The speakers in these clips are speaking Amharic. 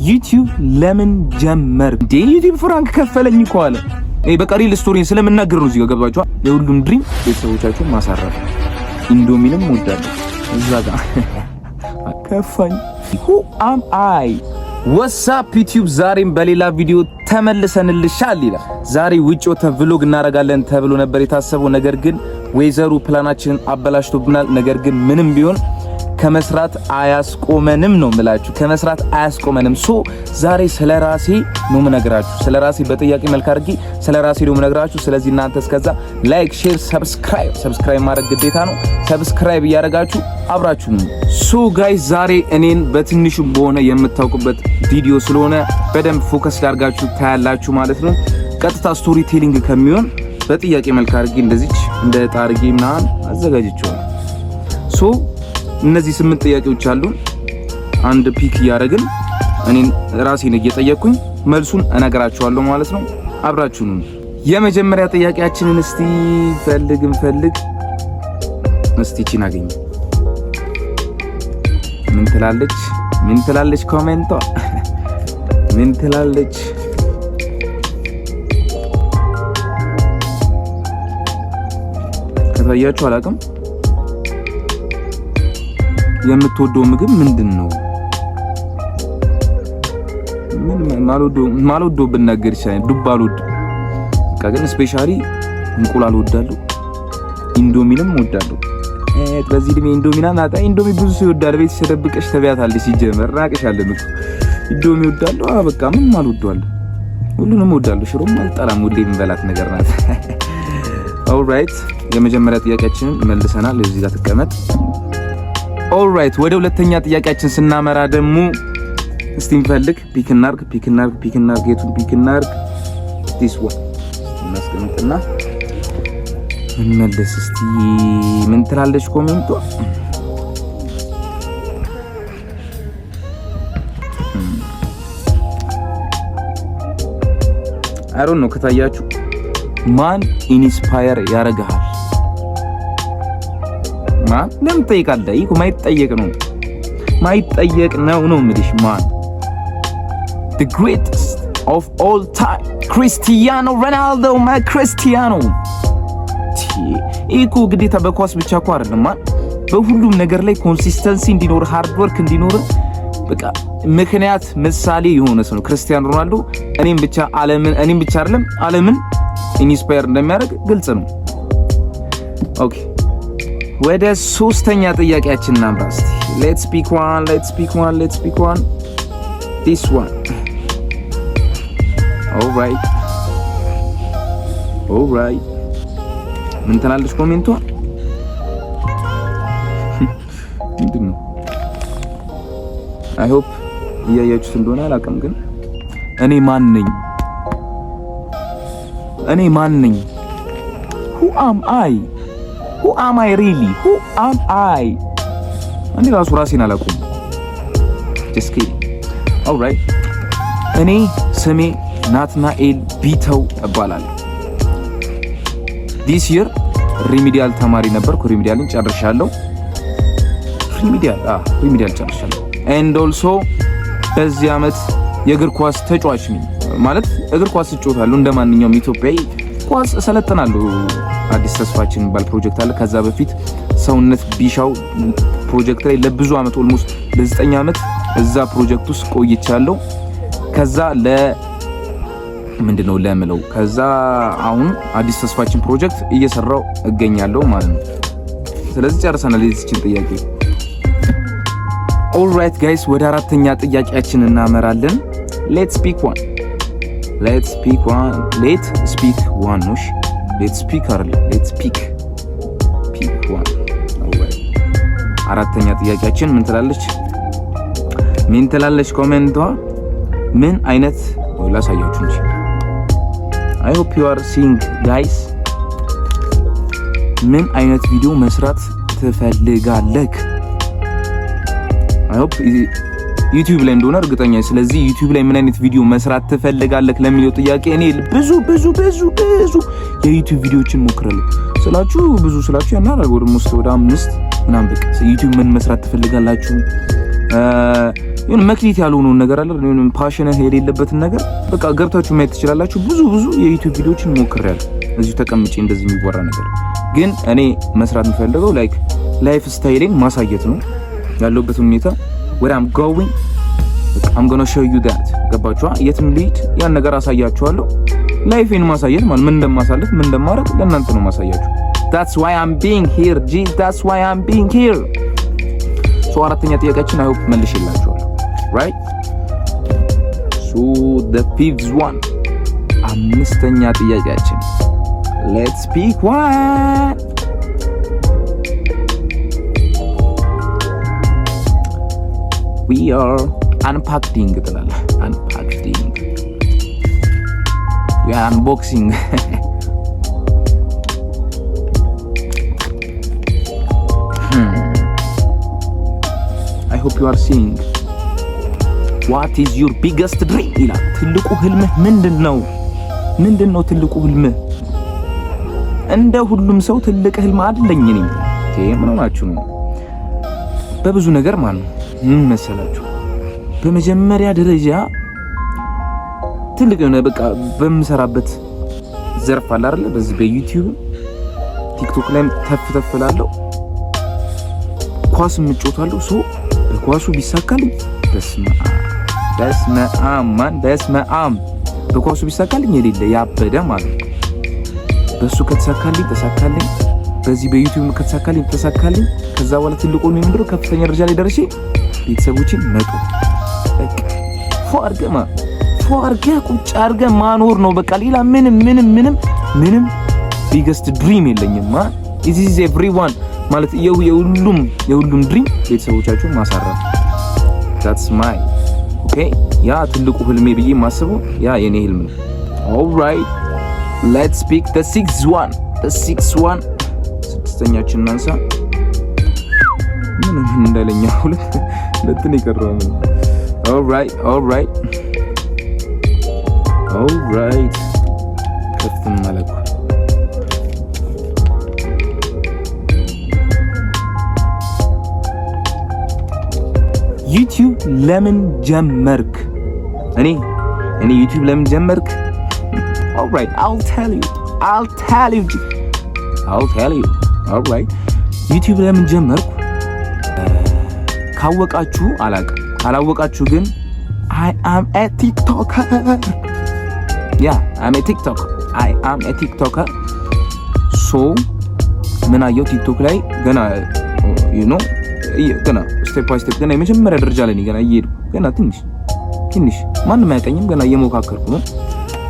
ዩቲዩብ ለምን ጀመር እንዴ? ዩቲዩብ ፍራንክ ከፈለኝ እኮ አለ። በቃ ሪል ስቶሪን ስለምናገር ነው። እዚህ ጋር ገባችኋል? የሁሉም ድሪም ቤተሰቦቻችሁን ማሳረፍ። ኢንዶሚንም ወዳለሁ እዛ ጋር ከፋኝ። who am I what's up YouTube? ዛሬም በሌላ ቪዲዮ ተመልሰንልሻል ይላል። ዛሬ ውጭ ወተን vlog እናደርጋለን ተብሎ ነበር የታሰበው። ነገር ግን ወይዘሩ ፕላናችንን አበላሽቶብናል። ነገር ግን ምንም ቢሆን ከመስራት አያስቆመንም ነው ምላችሁ። ከመስራት አያስቆመንም። ሶ ዛሬ ስለራሴ ነው ምነግራችሁ። ስለራሴ በጥያቄ መልክ አድርጌ ስለራሴ ነው ምነግራችሁ። ስለዚህ እናንተ እስከዛ ላይክ፣ ሼር፣ ሰብስክራይብ ማድረግ ግዴታ ነው። ሰብስክራይብ እያደረጋችሁ አብራችሁ ነው። ሶ ጋይስ ዛሬ እኔን በትንሹ በሆነ የምታውቁበት ቪዲዮ ስለሆነ በደንብ ፎከስ አድርጋችሁ ታያላችሁ ማለት ነው። ቀጥታ ስቶሪ ቴሊንግ ከሚሆን በጥያቄ መልክ አድርጌ እንደዚች እንደ ጣርጌ ምናምን አዘጋጅቼዋለሁ። ሶ እነዚህ 8 ጥያቄዎች አሉ። አንድ ፒክ እያደረግን እኔን ራሴን እየጠየቅኩኝ መልሱን እነግራችኋለሁ ማለት ነው። አብራችሁን የመጀመሪያ ጥያቄያችንን እስቲ ፈልግ እስቲ ቺን አገኝ። ምን ትላለች ኮሜንቷ? ምን ትላለች? ከታያችሁ አላውቅም። የምትወደው ምግብ ምንድነው? ምን ማልወደው ብናገር ይችላል። ዱባ አልወድም። በቃ ግን ስፔሻሊ እንቁላል እወዳለሁ። ኢንዶሚንም እወዳለሁ። በዚህ ድሜ ኢንዶሚና ናታ። ኢንዶሚ ብዙ ሰው ይወዳል። ቤት ተደብቀሽ ተቢያታለሽ። ሲጀመር ራቅሻለሁ። ኢንዶሚ እወዳለሁ። በቃ ምን ማልወደዋለሁ? ሁሉንም እወዳለሁ። ሽሮም አልጠላም። ሁሌ የምበላት ነገር ናት። ኦልራይት የመጀመሪያ ጥያቄያችንን መልሰናል። እዚህ ጋር ተቀመጥ። ኦልራይት ወደ ሁለተኛ ጥያቄያችን ስናመራ ደግሞ እስቲ እንፈልግ። ፒክ እናርግ። የቱን ፒክ እናርግ? ዲስ ዋን እናስቀምጥና እንመለስ። እስቲ ምን ትላለች ኮሜንቷ? አሮን ነው ከታያችሁ ማን ኢንስፓየር ያረጋል? ማን ለምን ጠይቃለህ? ይሄ ማይጠየቅ ነው የምልሽ። ማን the greatest of all time Cristiano Ronaldo my Cristiano። ይሄ ግዴታ በኳስ ብቻ እኮ አይደለም። ማን በሁሉም ነገር ላይ ኮንሲስተንሲ እንዲኖር ሃርድ ወርክ እንዲኖር በቃ ምክንያት ምሳሌ የሆነ ሰው ነው ክርስቲያኖ ሮናልዶ። እኔም ብቻ አይደለም ዓለምን ኢንስፓየር እንደሚያደርግ ግልጽ ነው። ኦኬ ወደ ሶስተኛ ጥያቄያችን እናምራ እስቲ። let's pick one this one. all right ምን ትላለች ኮሜንቷ? ምንድነው? I hope እያያችሁት እንደሆነ አላውቅም፣ ግን እኔ ማን ነኝ? who am I really? who am I? እኔ ራሱ ራሴን አላውቅም። just kidding. all right እኔ ስሜ ናትናኤል ቢተው እባላለሁ። this year ሪሚዲያል ተማሪ ነበርኩ። ሪሚዲያልን ጨርሻለሁ። ሪሚዲያል ጨርሻለሁ። and also በዚህ አመት የእግር ኳስ ተጫዋች ነኝ። ማለት እግር ኳስ እጫወታለሁ እንደማንኛውም ኢትዮጵያዊ ኳስ እሰለጥናለሁ። አዲስ ተስፋችን ባል ፕሮጀክት አለ። ከዛ በፊት ሰውነት ቢሻው ፕሮጀክት ላይ ለብዙ አመት ኦልሞስት ለ9 አመት እዛ ፕሮጀክት ውስጥ ቆይቻለሁ። ከዛ ከዛ አሁን አዲስ ተስፋችን ፕሮጀክት እየሰራው እገኛለሁ ማለት ነው። ስለዚህ ጨርሰናል የዚህችን ጥያቄ። ኦልራይት ጋይስ ወደ አራተኛ ጥያቄያችን እናመራለን። let's pick one አራተኛ ጥያቄያችን ምን ትላለች ኮሜንቷ? ምን አይነት ላሳያችሁ እንጂ I hope you are seeing guys። ምን አይነት ቪዲዮ መስራት ትፈልጋለህ? I hope ዩቲዩብ ላይ እንደሆነ እርግጠኛ። ስለዚህ ዩቲዩብ ላይ ምን አይነት ቪዲዮ መስራት ትፈልጋለህ ለሚለው ጥያቄ እኔ ብዙ የዩቲዩብ ቪዲዮዎችን ሞክራለሁ። ስላችሁ ያናል ወደ 5 ምናምን በቃ ዩቲዩብ ምን መስራት ትፈልጋላችሁ? የሆነ መክሊት ያልሆነውን ነገር አለ የሆነ ፓሽን የሌለበትን ነገር በቃ ገብታችሁ ማየት ትችላላችሁ። ብዙ የዩቲዩብ ቪዲዮዎችን ሞክሬያለሁ እዚሁ ተቀምጬ እንደዚህ የሚወራ ነገር። ግን እኔ መስራት የምፈልገው ላይፍ ስታይሌን ማሳየት ነው ያለሁበትን ሁኔታ where I'm going I'm going to show you that ገባችኋ? የትም ልሂድ ያን ነገር አሳያችኋለሁ። ላይፌን ማሳየት ማለት ምን እንደማሳለፍ ምን እንደማረግ ለእናንተ ነው ማሳያችሁ። that's why I'm being here geez that's why I'm being here so አራተኛ ጥያቄያችን I hope መልሼላችኋለሁ right so the fifth one አምስተኛ ጥያቄያችን let's pick one we are unpacking ትላለህ unpacking we are unboxing I hope you are seeing what is your biggest dream ይላል። ትልቁ ህልምህ ምንድነው? ትልቁ ህልምህ? እንደ ሁሉም ሰው ትልቅ ህልም አለኝ እኔ ምን ሆናችሁ ነው? በብዙ ነገር ማለት ነው። ምን መሰላችሁ? በመጀመሪያ ደረጃ ትልቅ የሆነ በቃ በምሰራበት ዘርፍ አለ አይደል? በዚህ በዩቲዩብ ቲክቶክ ላይም ተፍተፍላለሁ ኳስ ምጮታለሁ ሶ በኳሱ ቢሳካልኝ በስመአም በኳሱ ቢሳካልኝ የሌለ ያበደ ማለት ነው። በሱ ከተሳካልኝ ተሳካልኝ፣ በዚህ በዩቲዩብ ከተሳካልኝ ተሳካልኝ። ከዛ በኋላ ትልቁ ነው ምንድነው ከፍተኛ ደረጃ ላይ ደርሼ ቤተሰቦችን መጡ በቃ ፎርገ ቁጭ አርገ ማኖር ነው በቃ። ሌላ ምንም ቢገስት ድሪም የለኝም። this is everyone ማለት የሁሉም ድሪም ቤተሰቦቻችሁን ማሳረፍ that's my okay ያ ትልቁ ህልሜ ብዬ ማስበው ያ የኔ ህልም ነው። all right let's pick the sixth one ስድስተኛችን እናንሳ። ምንም እንዳለኛ ሁለት ነው የቀረው። all right ከፍተኛ ማለት ዩቲዩብ ለምን ጀመርክ? እኔ ዩቲዩብ ለምን ጀመርክ? all right I'll tell you all right ዩቲዩብ ለምን ጀመርኩ ካወቃችሁ አላውቅም፣ ካላወቃችሁ ግን I am a TikToker I'm a TikToker so ምን አየሁ ቲክቶክ ላይ ገና ገና ስቴፕ ባይ ስቴፕ ገና የመጀመሪያ ደረጃ ላይ ገና እየሄድኩ ገና ትንሽ ማንም አያውቀኝም ገና እየሞካከርኩ ነው።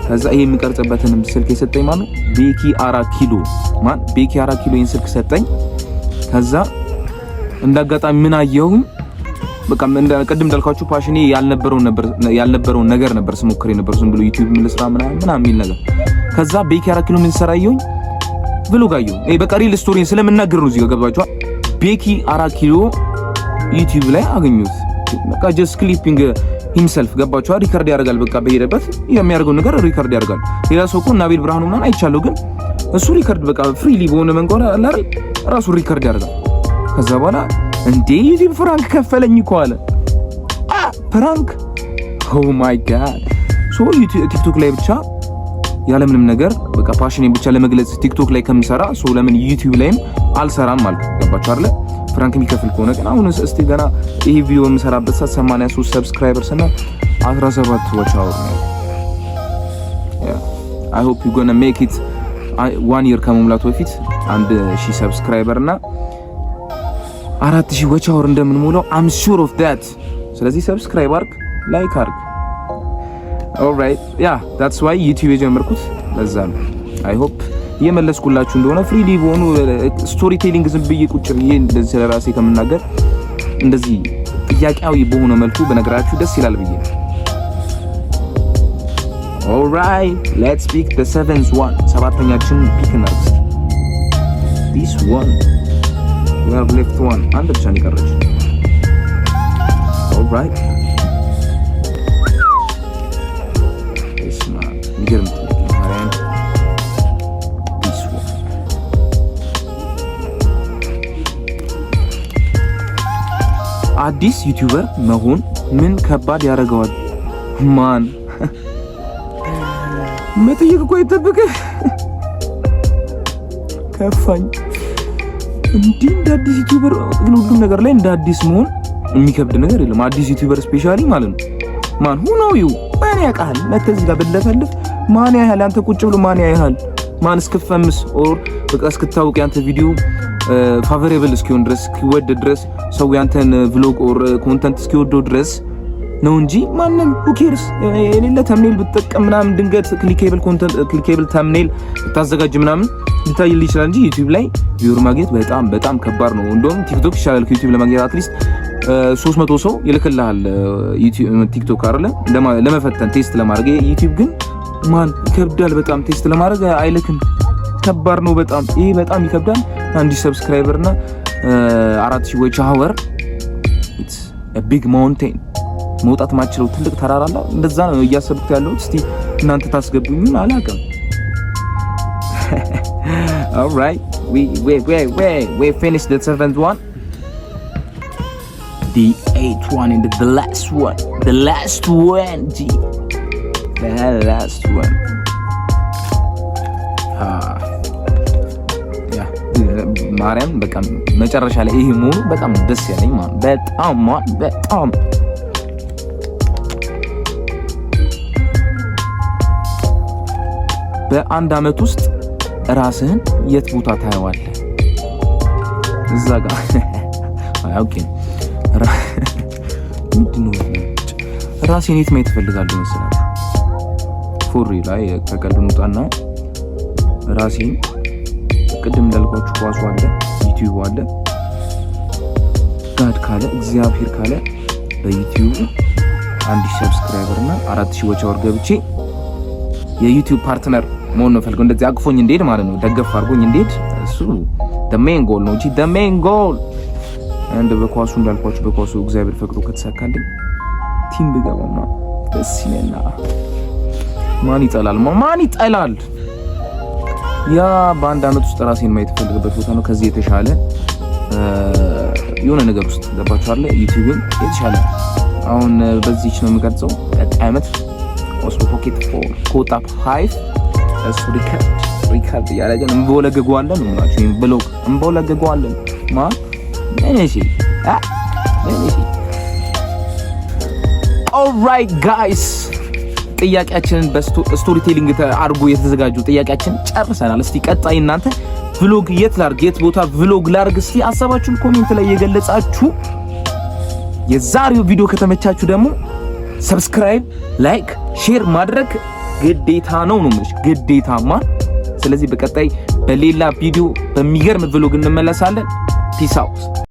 ከዛ ይሄ የሚቀርጽበትንም ስልክ የሰጠኝ ማን ነው? ቤኪ 4 ኪሎ ይሄን ስልክ ሰጠኝ። ከዛ እንዳጋጣሚ ምን አየሁኝ በቃ ቅድም እንዳልኳችሁ ፓሽኔ ያልነበረውን ነገር ነበር ስሞክር ነበር ዝም ብሎ ዩቲዩብ ምን ልስራ ምናምን የሚል ነገር። ከዛ ቤኪ 4 ኪሎ ምን ሰራየው ብሎግ አየሁ። በቃ ሪል ስቶሪን ስለምናገር ነው እዚህ ጋር ገባችኋል። ቤኪ 4 ኪሎ ዩቲዩብ ላይ አገኙት። በቃ ጀስት ክሊፒንግ ሂምሰልፍ ገባችኋል። ሪከርድ ያደርጋል በቃ በሄደበት የሚያደርገው ነገር ሪከርድ ያደርጋል። ሌላ ሰው እኮ ናቤል ብርሃኑ ምናምን አይቻለሁ፣ ግን እሱ ሪከርድ በቃ ፍሪሊ በሆነ መንገድ አይደል ራሱ ሪከርድ ያደርጋል። ከዛ በኋላ እንዴ ዩቲዩብ ፍራንክ ከፈለኝ እኮ አለ። ፍራንክ ኦ ማይ ጋድ ሶ ቲክቶክ ላይ ብቻ ያለምንም ነገር በቃ ፓሽኔን ብቻ ለመግለጽ ቲክቶክ ላይ ከምሰራ ሶ ለምን ዩቲዩብ ላይም አልሰራም ማለት ገባችሁ አይደል? ፍራንክ የሚከፍል ከሆነ ግን አሁን እስቲ ገና ይሄ ቪዲዮ የምሰራበት ሰዓት 83 ሰብስክራይበርስ እና 17 ዋች አወር ነው። I hope you gonna make it 1 year ከመሙላቱ በፊት 1000 ሰብስክራይበር እና 4000 ዋች አወር እንደምንሞላው I'm sure of that። ስለዚህ ሰብስክራይብ አርግ፣ ላይክ አርግ። alright that's why YouTube የጀመርኩት ለዛ ነው። I hope የመለስኩላችሁ እንደሆነ ፍሪሊ በሆኑ ስቶሪ ቴሊንግ ዝም ብዬ ቁጭ ብዬ እንደዚህ ስለራሴ ከምናገር እንደዚህ ጥያቄያዊ በሆነ መልኩ በነገራችሁ ደስ ይላል ብዬ። alright let's pick the seventh one ሰባተኛችን ፒክ እናድርግ። this one we have left one አንድ ብቻ ነው የቀረች። alright ሚገርም ማርያም this one አዲስ ዩቲዩበር መሆን ምን ከባድ ያደርገዋል? ማን መጠየቅ እኮ አይጠብቅህ። ከፋኝ እንዲህ እንደ አዲስ ዩቲዩበር ሁሉም ነገር ላይ እንደ አዲስ መሆን የሚከብድ ነገር የለም። አዲስ ዩቲዩበር ስፔሻሊ ማለት ነው። ማን ሆኖ ማን ያውቃል? መተህ ጋር ብለፈልፍ ማን ያያል? አንተ ቁጭ ብሎ ማን ያያል? ማን እስክፈምስ ኦር በቃ እስክታውቅ ያንተ ቪዲዮ ፋቨሬብል እስኪሆን ድረስ እስኪወደድ ድረስ ሰው ያንተን ቭሎግ ኦር ኮንተንት እስኪወደው ድረስ ነው እንጂ ማንም who cares የሌለ ተምኔል ብትጠቀም ምናምን ድንገት ክሊኬብል ኮንተንት ክሊኬብል ተምኔል ብታዘጋጅ ምናምን ሊታይል ይችላል እንጂ ዩቲዩብ ላይ ቪውር ማግኘት በጣም ከባድ ነው። እንደውም ቲክቶክ ይሻላል ከዩቲዩብ ለማግኘት አትሊስት 300 ሰው ይልክልሃል ዩቲዩብ ቲክቶክ አይደለም ለመፈተን ቴስት ለማድረግ። ዩቲዩብ ግን ማን ይከብዳል በጣም ቴስት ለማድረግ አይልክም። ከባድ ነው በጣም ይሄ በጣም ይከብዳል። 1000 ሰብስክራይበር እና 4000 ዎች አወር it's a big mountain መውጣት ማችለው ትልቅ ተራራ አለ። እንደዛ ነው እያሰብኩት ያለው። እስቲ እናንተ ታስገቡኝ አላውቅም። All right, we finished the 7th one, the 8th one, and the last one, the last one. Yeah, ማርያም በቃ መጨረሻ ላይ ይሄ መሆኑ በጣም ደስ ያለኝ በጣም በአንድ አመት ውስጥ ራስህን የት ቦታ ታየዋለህ? እዛ ጋር ኦኬ ምንድነው ራሴን የት ማየት እፈልጋለሁ መሰለህ? ፎሪ ላይ ከቀልዱ እንውጣና ራሴን ቅድም እንዳልኳችሁ ኳሱ አለ፣ ዩቲዩብ አለ፣ ጋድ ካለ እግዚአብሔር ካለ በዩቲዩብ 1000 ሰብስክራይበር እና 4000 ወቻ ወር ገብቼ የዩቲዩብ ፓርትነር መሆን ነው ፈልገው እንደዚህ አቅፎኝ እንዴት ማለት ነው ደገፍ አድርጎኝ እንዴት እሱ the main goal ነው እንጂ the main goal እንደ በኳሱ እንዳልኳችሁ በኳሱ እግዚአብሔር ፈቅዶ ከተሳካልኝ ቲም ብገባማ ደስ ይለኛል። ማን ይጠላል? ያ በአንድ አመት ውስጥ ራሴን ማየት ፈልግበት ቦታ ነው። ከዚህ የተሻለ የሆነ ነገር ውስጥ ገባችሁ አይደል? ዩቲዩብን የተሻለ አሁን በዚህች ነው የምቀርጸው። አመት ወስዶ ፖኬት ፎር ኮታ 5 እሱ ሪካርድ ያረጋን እንቦለገጓለን ነው ማለት ነው። ብሎግ እንቦለገጓለን እሺ ኦልራይት ጋይስ ጥያቄያችንን በስቶሪ ቴሊንግ አድርጎ የተዘጋጁ ጥያቄያችን ጨርሰናል። እስቲ ቀጣይ እናንተ ቭሎግ የት ላርግ የት ቦታ ቭሎግ ላርግ እስቲ ሐሳባችሁን ኮሜንት ላይ የገለጻችሁ። የዛሬው ቪዲዮ ከተመቻችሁ ደግሞ ሰብስክራይብ፣ ላይክ፣ ሼር ማድረግ ግዴታ ነው ማለት ግዴታማ። ስለዚህ በቀጣይ በሌላ ቪዲዮ በሚገርም ቭሎግ እንመለሳለን። ፒስ አውት።